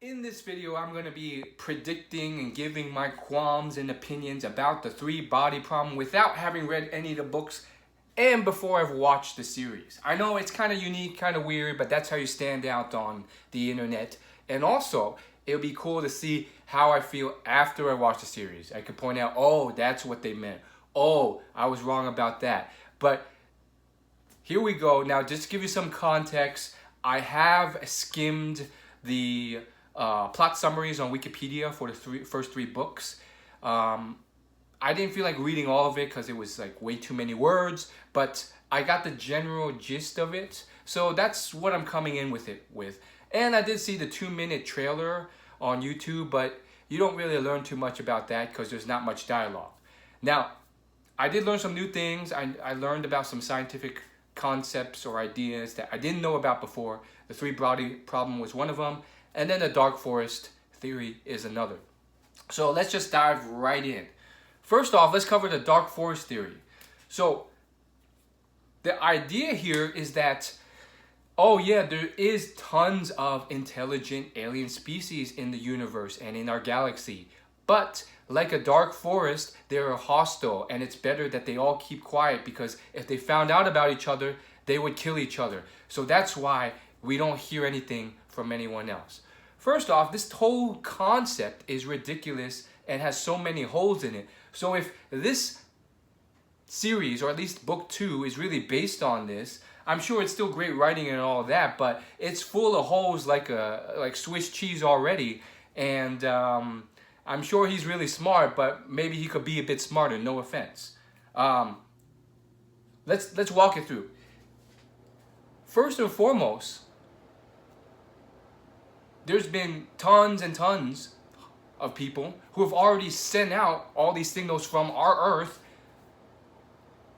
In this video, I'm going to be predicting and giving my qualms and opinions about the three body problem without having read any of the books and before I've watched the series. I know it's kind of unique, kind of weird, but that's how you stand out on the internet. And also, it'll be cool to see how I feel after I watch the series. I could point out, oh, that's what they meant. Oh, I was wrong about that. But here we go. Now, just to give you some context, I have skimmed the plot summaries on Wikipedia for the first three books. I didn't feel like reading all of it because it was like way too many words, but I got the general gist of it. So that's what I'm coming in with it with. And I did see the 2-minute trailer on YouTube, but you don't really learn too much about that because there's not much dialogue. Now, I did learn some new things. I learned about some scientific concepts or ideas that I didn't know about before. The three body problem was one of them, and then the dark forest theory is another. So let's just dive right in. First off, let's cover the dark forest theory. So the idea here is that, oh yeah, there is tons of intelligent alien species in the universe and in our galaxy. But like a dark forest, they're hostile, and it's better that they all keep quiet because if they found out about each other, they would kill each other. So that's why we don't hear anything from anyone else. First off, this whole concept is ridiculous and has so many holes in it. So if this series, or at least book 2, is really based on this, I'm sure it's still great writing and all that, but it's full of holes like Swiss cheese already. And I'm sure he's really smart, but maybe he could be a bit smarter. No offense. Let's walk it through. First and foremost, there's been tons and tons of people who have already sent out all these signals from our Earth,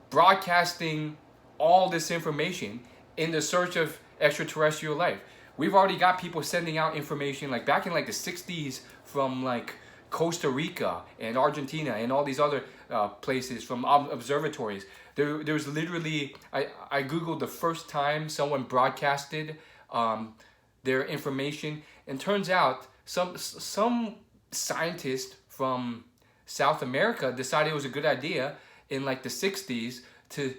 broadcasting all this information in the search of extraterrestrial life. We've already got people sending out information like back in like the 60s from like Costa Rica and Argentina and all these other places from observatories. There's literally, I Googled the first time someone broadcasted their information, and turns out some scientist from South America decided it was a good idea in like the 60s to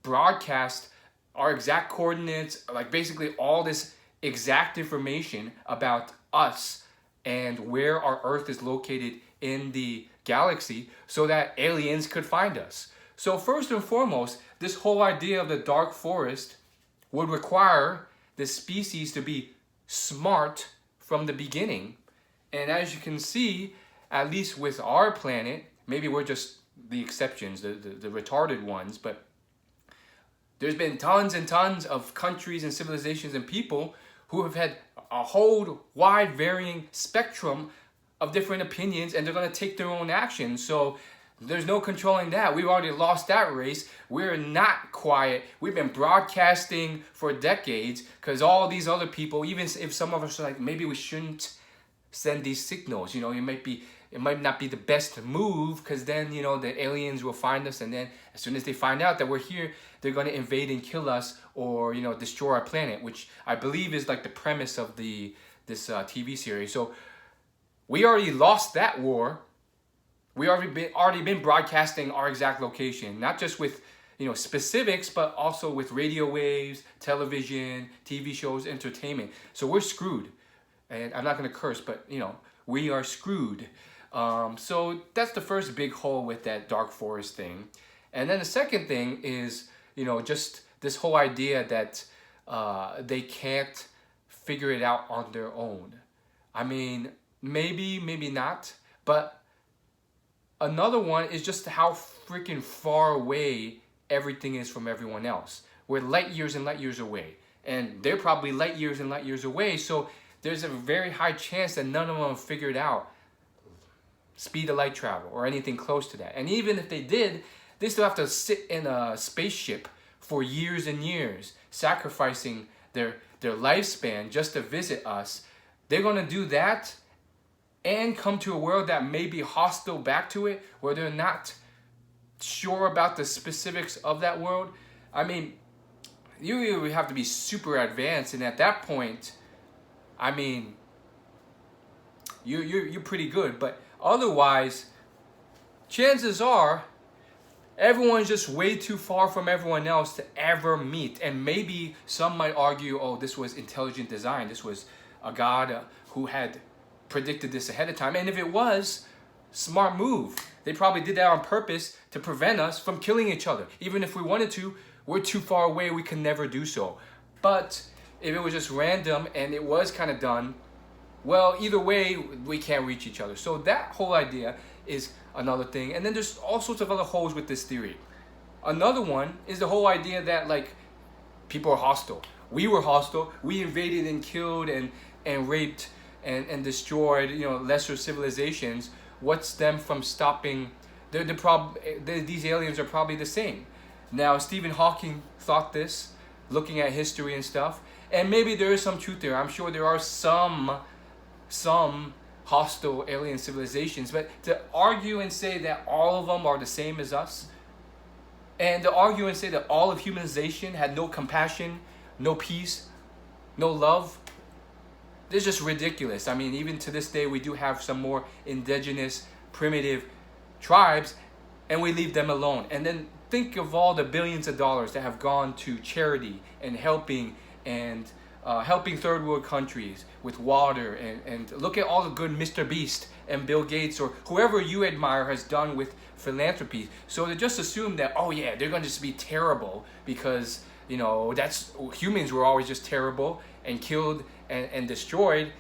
broadcast our exact coordinates, like basically all this exact information about us and where our Earth is located in the galaxy so that aliens could find us. So first and foremost, this whole idea of the dark forest would require the species to be smart from the beginning. And as you can see, at least with our planet, maybe we're just the exceptions, the retarded ones, but there's been tons and tons of countries and civilizations and people who have had a whole wide varying spectrum of different opinions, and they're going to take their own action. So there's no controlling that. We've already lost that race. We're not quiet. We've been broadcasting for decades because all these other people, even if some of us are like, maybe we shouldn't send these signals, it might not be the best move because then, the aliens will find us, and then as soon as they find out that we're here, they're going to invade and kill us or, destroy our planet, which I believe is like the premise of this TV series. So we already lost that war. We already been broadcasting our exact location, not just with specifics, but also with radio waves, television, TV shows, entertainment. So we're screwed. And I'm not going to curse, but we are screwed. So that's the first big hole with that dark forest thing. And then the second thing is just this whole idea that they can't figure it out on their own. I mean, maybe not, but another one is just how freaking far away everything is from everyone else. We're light years and light years away. And they're probably light years and light years away. So there's a very high chance that none of them have figured out speed of light travel or anything close to that. And even if they did, they still have to sit in a spaceship for years and years, sacrificing their lifespan just to visit us. They're going to do that and come to a world that may be hostile back to it, where they're not sure about the specifics of that world. I mean, you have to be super advanced, and at that point, I mean, you're pretty good. But otherwise, chances are everyone's just way too far from everyone else to ever meet. And maybe some might argue, oh, this was intelligent design. This was a God who had predicted this ahead of time. And if it was, smart move. They probably did that on purpose to prevent us from killing each other. Even if we wanted to, we're too far away, we can never do so. But if it was just random and it was kind of done, well, either way, we can't reach each other. So that whole idea is another thing. And then there's all sorts of other holes with this theory. Another one is the whole idea that like people are hostile. We were hostile. We invaded and killed and raped and destroyed, lesser civilizations. What's them from stopping? These aliens are probably the same. Now, Stephen Hawking thought this, looking at history and stuff, and maybe there is some truth there. I'm sure there are some hostile alien civilizations, but to argue and say that all of them are the same as us, and to argue and say that all of humanization had no compassion, no peace, no love, this is just ridiculous. I mean, even to this day, we do have some more indigenous, primitive tribes, and we leave them alone. And then think of all the billions of dollars that have gone to charity and helping third world countries with water, and look at all the good Mr. Beast and Bill Gates or whoever you admire has done with philanthropy. So to just assume that, oh yeah, they're going to just be terrible because, that's humans were always just terrible and killed and destroyed,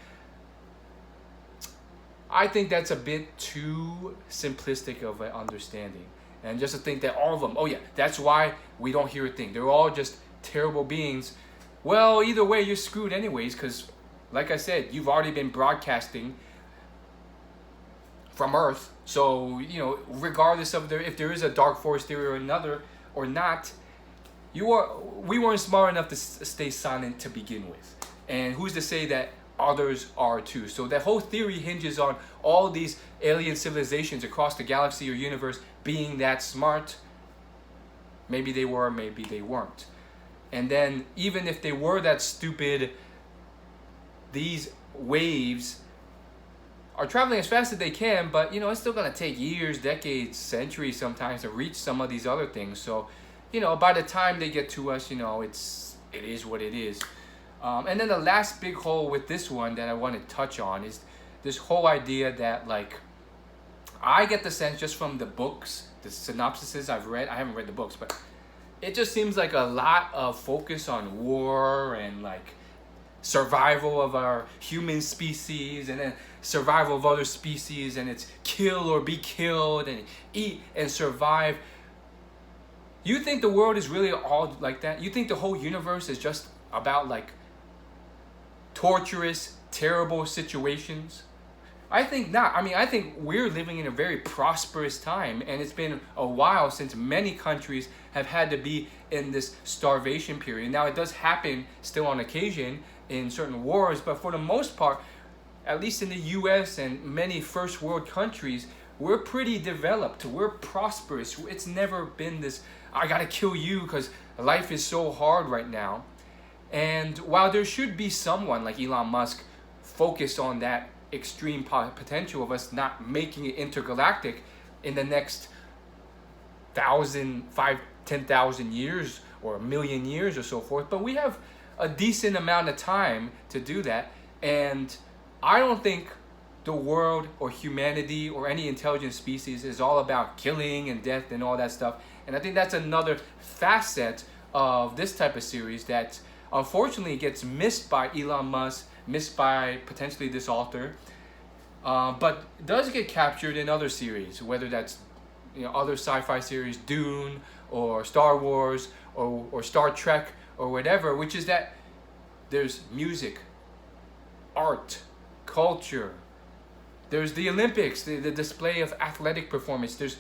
I think that's a bit too simplistic of an understanding. And just to think that all of them, oh yeah, that's why we don't hear a thing. They're all just terrible beings. Well, either way, you're screwed anyways, because like I said, you've already been broadcasting from Earth. So, regardless of if there is a dark force theory or another or not, we weren't smart enough to stay silent to begin with. And who's to say that others are too? So that whole theory hinges on all these alien civilizations across the galaxy or universe being that smart. Maybe they were, maybe they weren't. And then even if they were that stupid, these waves are traveling as fast as they can, but it's still going to take years, decades, centuries sometimes to reach some of these other things. So, by the time they get to us, it is what it is. And then the last big hole with this one that I want to touch on is this whole idea that, like, I get the sense just from the books, the synopsises I've read, I haven't read the books, but it just seems like a lot of focus on war and, like, survival of our human species and then survival of other species, and it's kill or be killed and eat and survive. You think the world is really all like that? You think the whole universe is just about, like, torturous, terrible situations? I think not. I mean, I think we're living in a very prosperous time, and it's been a while since many countries have had to be in this starvation period. Now, it does happen still on occasion in certain wars, but for the most part, at least in the US and many first world countries, we're pretty developed. We're prosperous. It's never been this, I gotta kill you because life is so hard right now. And while there should be someone like Elon Musk focused on that extreme potential of us not making it intergalactic in the next 10,000 years or a million years or so forth, but we have a decent amount of time to do that. And I don't think the world or humanity or any intelligent species is all about killing and death and all that stuff. And I think that's another facet of this type of series that unfortunately gets missed by Elon Musk, missed by potentially this author, but does get captured in other series, whether that's other sci-fi series, Dune or Star Wars or Star Trek or whatever, which is that there's music, art, culture, there's the Olympics, the display of athletic performance, there's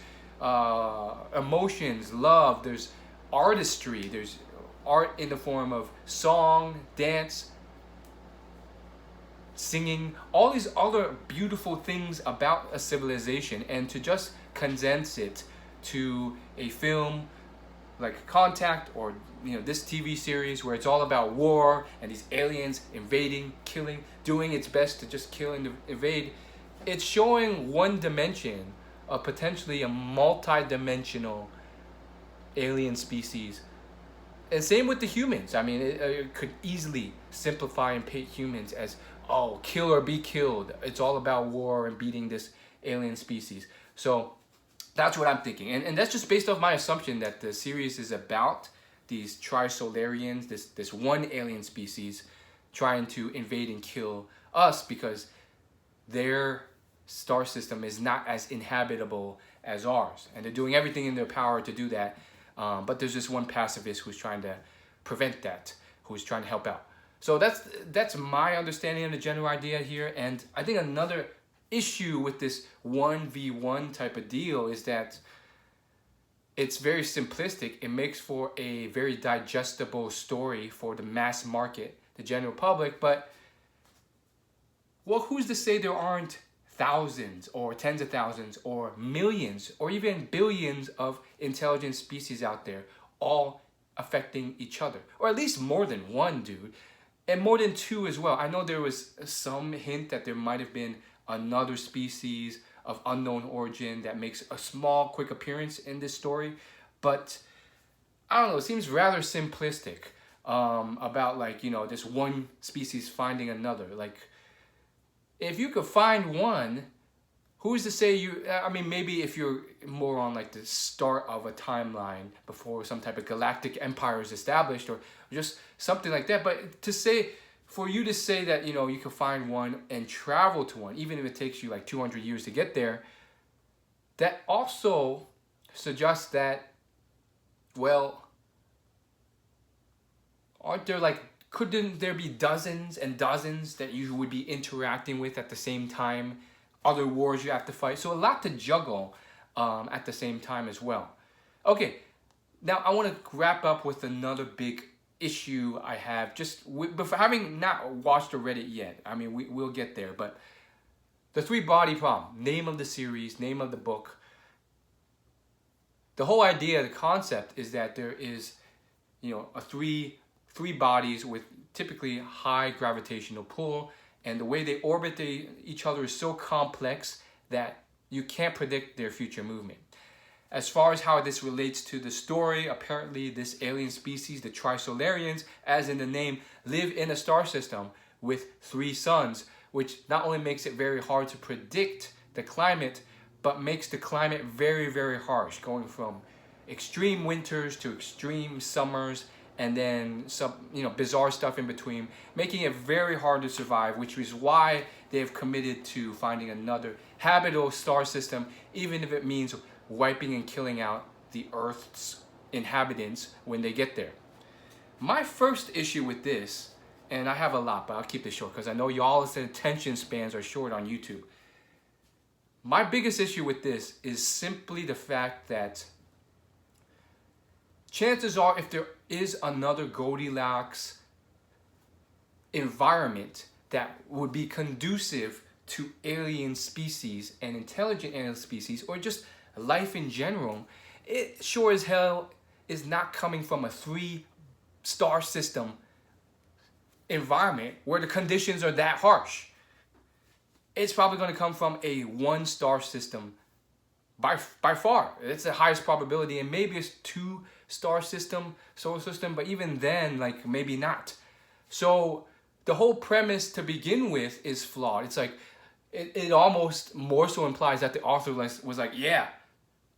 emotions, love, there's artistry, there's art in the form of song, dance, singing, all these other beautiful things about a civilization. And to just condense it to a film like Contact or this TV series where it's all about war and these aliens invading, killing, doing its best to just kill and invade, it's showing one dimension of potentially a multi-dimensional alien species. And same with the humans. I mean, it could easily simplify and paint humans as, oh, kill or be killed. It's all about war and beating this alien species. So that's what I'm thinking. And that's just based off my assumption that the series is about these Trisolarians, this one alien species trying to invade and kill us because their star system is not as inhabitable as ours. And they're doing everything in their power to do that. But there's this one pacifist who's trying to prevent that, who's trying to help out. So that's my understanding of the general idea here. And I think another issue with this 1v1 type of deal is that it's very simplistic. It makes for a very digestible story for the mass market, the general public. But, well, who's to say there aren't thousands or tens of thousands or millions or even billions of intelligent species out there all affecting each other? Or at least more than one, dude. And more than two as well. I know there was some hint that there might have been another species of unknown origin that makes a small, quick appearance in this story. But I don't know, it seems rather simplistic about, like, you know, this one species finding another. Like, if you could find one, who's to say you, I mean, maybe if you're more on like the start of a timeline before some type of galactic empire is established or just something like that. But to say, for you to say that, you know, you can find one and travel to one, even if it takes you like 200 years to get there, that also suggests that, well, aren't there like, couldn't there be dozens and dozens that you would be interacting with at the same time? Other wars you have to fight. So a lot to juggle at the same time as well. Okay, now I want to wrap up with another big issue I have, just before having not watched or read it yet. I mean, we'll get there, but the three body problem, name of the series, name of the book. The whole idea, the concept is that there is, you know, three bodies with typically high gravitational pull, and the way they orbit each other is so complex that you can't predict their future movement. As far as how this relates to the story, apparently this alien species, the Trisolarians, as in the name, live in a star system with 3 suns, which not only makes it very hard to predict the climate, but makes the climate very, very harsh, going from extreme winters to extreme summers, and then some, you know, bizarre stuff in between, making it very hard to survive, which is why they've committed to finding another habitable star system, even if it means wiping and killing out the Earth's inhabitants when they get there. My first issue with this, and I have a lot, but I'll keep this short because I know y'all's attention spans are short on YouTube. My biggest issue with this is simply the fact that chances are, if there is another Goldilocks environment that would be conducive to alien species and intelligent alien species, or just life in general, it sure as hell is not coming from a 3-star system environment where the conditions are that harsh. It's probably going to come from a 1-star system by far. It's the highest probability, and maybe it's 2-star system, solar system, but even then, like, maybe not. So the whole premise to begin with is flawed. It's like, it almost more so implies that the author was like, yeah,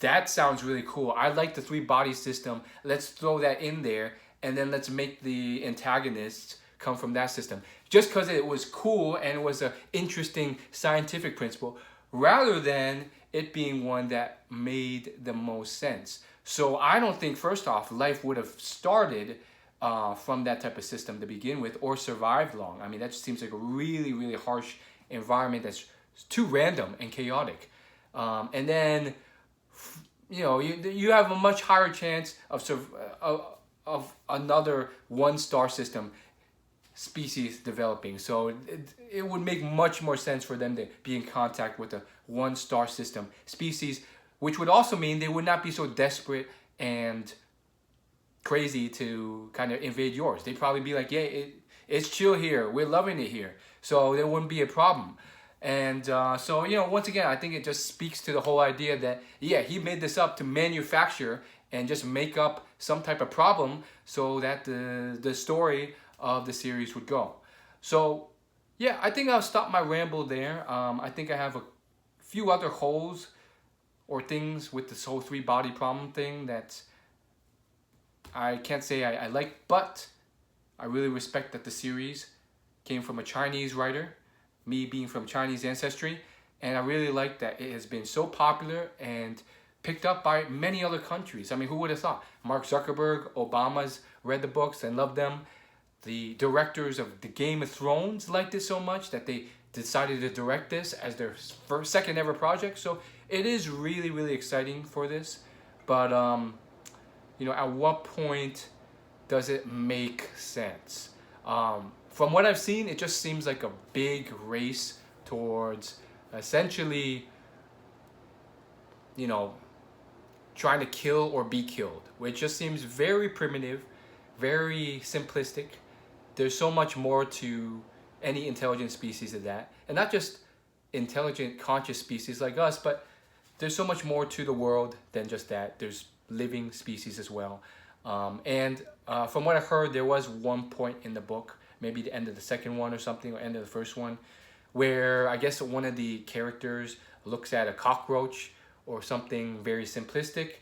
that sounds really cool. I like the 3-body system. Let's throw that in there, and then let's make the antagonists come from that system. Just because it was cool and it was an interesting scientific principle, rather than it being one that made the most sense. So I don't think, first off, life would have started from that type of system to begin with, or survived long. I mean, that just seems like a really, really harsh environment that's too random and chaotic. And then, you know, you have a much higher chance of another 1-star system species developing. So it would make much more sense for them to be in contact with a 1-star system species, which would also mean they would not be so desperate and crazy to kind of invade yours. They'd probably be like, yeah, it's chill here. We're loving it here. So there wouldn't be a problem. And so, once again, I think it just speaks to the whole idea that, yeah, he made this up to manufacture and just make up some type of problem so that the story of the series would go. So, yeah, I think I'll stop my ramble there. I think I have a few other holes or things with this whole three body problem thing that I can't say I like, but I really respect that the series came from a Chinese writer, me being from Chinese ancestry, and I really like that it has been so popular and picked up by many other countries. I mean, who would have thought? Mark Zuckerberg, Obama's read the books and loved them. The directors of the Game of Thrones liked it so much that they decided to direct this as their second ever project. So it is really, really exciting for this. But, at what point does it make sense? From what I've seen, it just seems like a big race towards essentially, trying to kill or be killed, which just seems very primitive, very simplistic. There's so much more to any intelligent species than that. And not just intelligent, conscious species like us, but there's so much more to the world than just that. There's living species as well. And from what I heard, there was one point in the book, maybe the end of the second one or something, or end of the first one, where I guess one of the characters looks at a cockroach or something very simplistic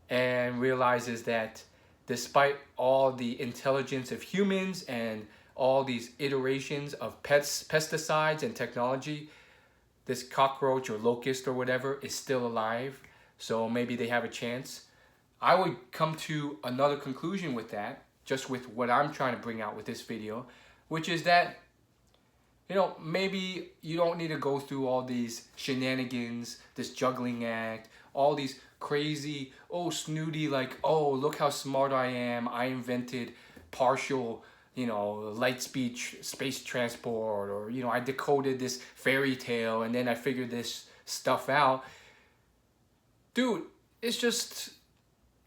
and realizes that despite all the intelligence of humans and all these iterations of pesticides and technology, this cockroach or locust or whatever is still alive. So maybe they have a chance. I would come to another conclusion with that, just with what I'm trying to bring out with this video, which is that, maybe you don't need to go through all these shenanigans, this juggling act, all these crazy, snooty, like, look how smart I am. I invented partial, light speed space transport, or, I decoded this fairy tale and then I figured this stuff out. Dude, it's just,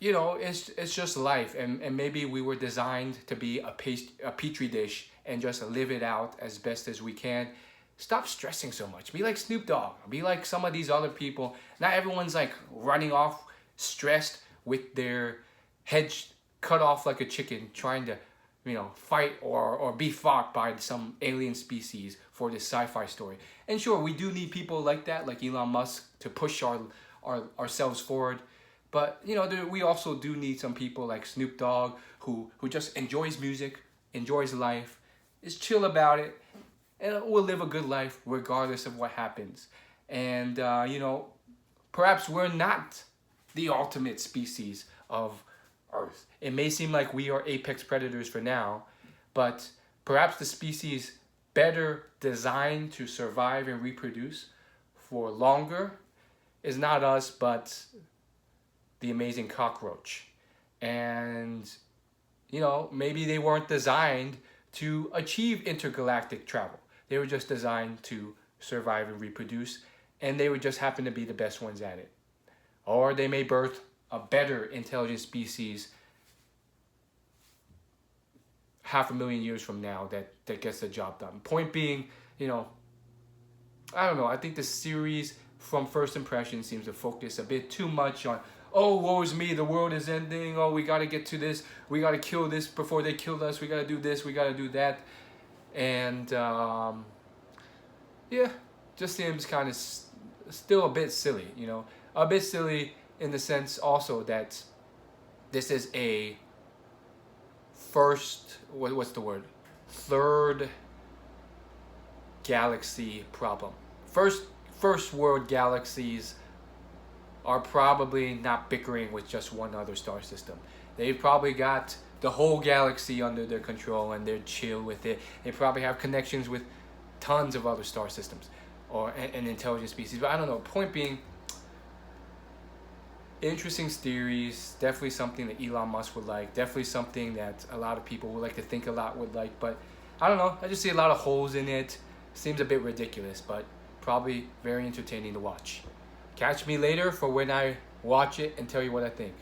it's just life. And maybe we were designed to be a petri dish and just live it out as best as we can. Stop stressing so much. Be like Snoop Dogg. Be like some of these other people. Not everyone's like running off stressed with their head cut off like a chicken, trying to, fight or be fought by some alien species for this sci-fi story. And sure, we do need people like that, like Elon Musk, to push ourselves forward. But, we also do need some people like Snoop Dogg who just enjoys music, enjoys life, is chill about it, and will live a good life regardless of what happens. And, perhaps we're not the ultimate species of Earth. It may seem like we are apex predators for now, but perhaps the species better designed to survive and reproduce for longer is not us, but the amazing cockroach. And, maybe they weren't designed to achieve intergalactic travel. They were just designed to survive and reproduce, and they would just happen to be the best ones at it. Or they may birth a better intelligent species 500,000 years from now that gets the job done. Point being, I don't know, I think the series from first impression seems to focus a bit too much on, woe is me, the world is ending, we got to get to this, we got to kill this before they kill us, we got to do this, we got to do that. And, just seems kind of still a bit silly, a bit silly in the sense also that this is a third galaxy problem. First world galaxies are probably not bickering with just one other star system. They've probably got the whole galaxy under their control and they're chill with it. They probably have connections with tons of other star systems and intelligent species. But I don't know. Point being, interesting theories. Definitely something that Elon Musk would like. Definitely something that a lot of people would like to think a lot would like. But I don't know. I just see a lot of holes in it. Seems a bit ridiculous, but probably very entertaining to watch. Catch me later for when I watch it and tell you what I think.